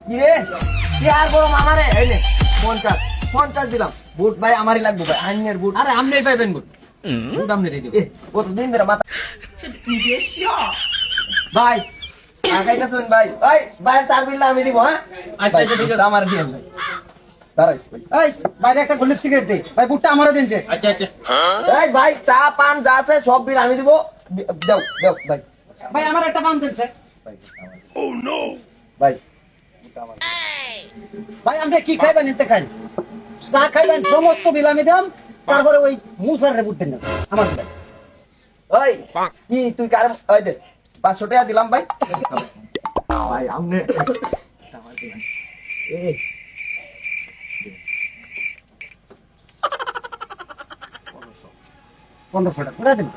কি রে কি আর বড় মামারে এই নে 50 50 দিলাম বুট ভাই আমারই লাগবে ভাই আইনের বুট আরে আমনেই পাইবেন বুট বুট আমনেরই দিব কত দিন ধরে মাথা ভাই আগাইতেছেন ভাই ভাই ভাই চার বিল আমি দিব হ্যাঁ আচ্ছা আচ্ছা ঠিক আছে আমার দিন ভাই দাঁড়াইস ভাই এই বাইরে একটা গোল্ড সিগারেট দে ভাই বুটটা আমারও দিনছে। আচ্ছা আচ্ছা এই ভাই চা পান যা আছে সব বিল আমি দিব দাও দাও ভাই ভাই আমার একটা পান দিনছে। ভাই ভাই আপনি কি খাইবেন এতে খাই চা খাইবেন সমস্ত বিল আমি দাম তারপরে ওই মুসার রে বুট দেন না আমার দিবেন। ওই কি তুই কার ওই দে 500 টাকা দিলাম ভাই ভাই আমনে এই 1500 টাকা করে দিন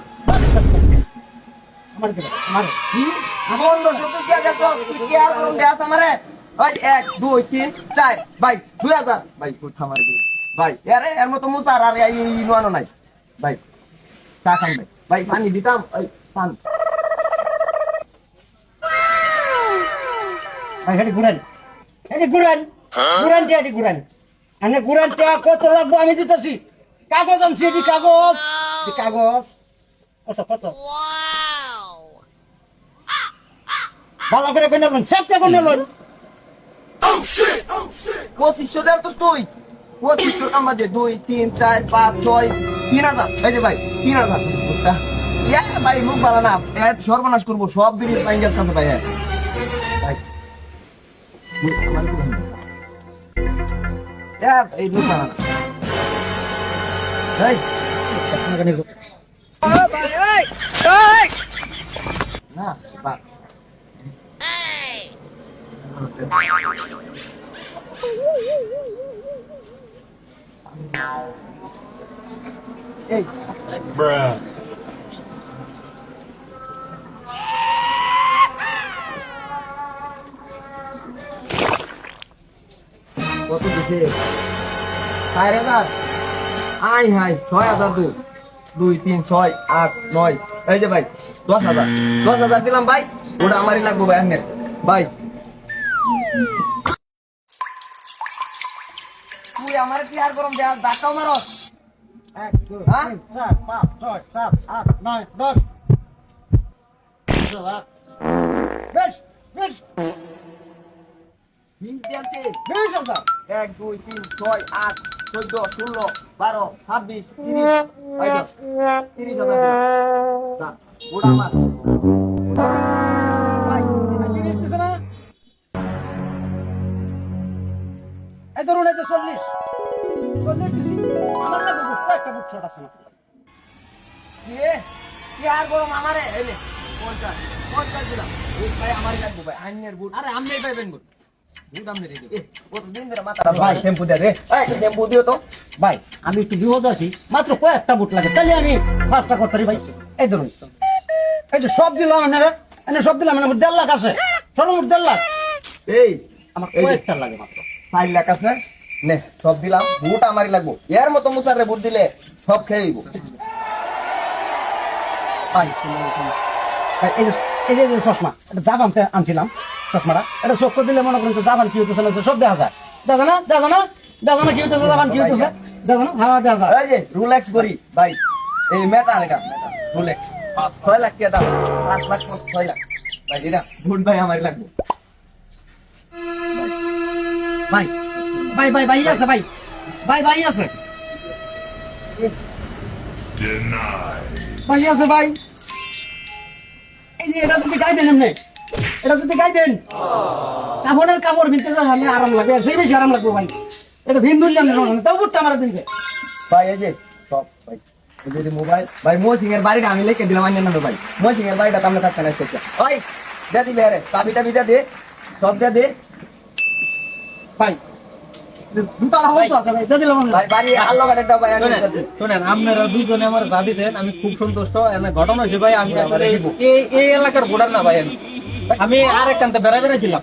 আমার দিবেন আমার কি আমার 200 তুই কি দেখো তুই কি আর করুন দেস আমারে ওই 1 2 3 4 ভাই 2000 ভাই ফুট আমার দিন ভাই আরে এর মত মুসার আর এই ইনওয়ানো নাই ভাই চা খান ভাই ভাই পানি দিতাম ওই পান ভাই হেডি ঘুরান হেডি ঘুরান আনে ঘুরান টা কত লাগবে আমি দিতেছি কাগজ আনছি এটি কাগজ কত ভালো করে কোন নেবেন সবটা কোন নেবেন 2500 দেন তো তুই 2500 কাম বাজে 2 3 4 5 6 3000 এই যে ভাই 3000 ইয়া ভাই মুখ ভালো না এত সর্বনাশ করব সব ব্রিজ পাইঙ্গেল কাছে ভাই ভাই এই মুখ ভালো না এই না বাপ এই কত দিছে 4000 আই হাই 6000 দুই 2 3 6 8 9 এই যে ভাই 10000 দিলাম ভাই ওটা আমারই লাগবে ভাই আনে ভাই তুই আমার কি আর গরম দেয়া দাকাও মারো 1 2 3 4 5 6 7 8 9 10 বেশ বেশ 20 দিয়েছে 20000 1 2 3 6 8 14 16 12 26 30 ভাই 30000 দিলাম ওটা আমার ভাই এটা 30 দিছে না এই ধরুন এই যে 40 দিছি আমার লাগবে একটা বুট ছোট আছে না কি আর গরম আমারে এলে 50 দিলাম বুট ভাই আমারই লাগবে ভাই আইনের বুট আরে আমনেই পাইবেন বুট বুট আমনেরই দিব কতদিন ধরে মাথা ভাই শ্যাম্পু দে রে এই শ্যাম্পু দিও তো ভাই আমি একটু বিপদ আছি মাত্র কয়েকটা বুট লাগে তাহলে আমি 5টা করতে পারি ভাই এই ধরুন এই যে সব দিলাম আপনারা এনে সব দিলাম মানে 1.5 লাখ আছে সর্বমোট 1.5 লাখ এই আমার এই যে কয়েকটা লাগে মাত্র 4 লাখ আছে নে সব দিলাম বুট আমারই লাগবে এর মতো মুচারে বুট দিলে সব খেয়েইব ভাই ভাই এই যে চশমা এটা জাবান আনছিলাম চশমাটা এটা চোখ দিলে মনে করেন তো জাবান কি হইতেছে না সব দেখা যায় দেখা না কি হইতেছে জাবান কি হইতেছে দেখা না হ্যাঁ দেখা যায় এই যে রোলেক্স করি ভাই এই মেটার এটা রোলেক্স 6 লাখ টাকা দাম 5 লাখ 6 লাখ ভাই এটা বুট ভাই আমারই লাগবে ভাই ভাই ভাই ভাই আছে ভাই ভাই ভাই আছে ভাই আছে ভাই এই যে এটা যদি গাই দেন এমনি এটা যদি গাই দেন কাপড় ভিনতে হলে আরাম লাগবে আর সেই বেশি আরাম লাগবে ভাই এটা ভিন দুললাম না তাও বুটটা আমার দিনকে ভাই এই যে সব ভাই এই যে মোবাইল ভাই মহসিং এর বাড়িটা আমি লিখে দিলাম আইনের নামে ভাই মহসিং এর বাড়িটা তো আমরা থাকতে না চেক ওই দে দিবি আরে চাবিটা বিদা দে সব দে ভাই দুটালা হতো আছে ভাই দে দিলাম ভাই বাড়ি আল্লাহ গাড়িটা ভাই আমি শুনেন আপনারা দুজনে আমার যা দিতেন আমি খুব সন্তুষ্ট এনে ঘটনা হয়েছে ভাই আমি আসলে এই এলাকার ভোটার না ভাই আমি আরেক কান্তে বেড়াইছিলাম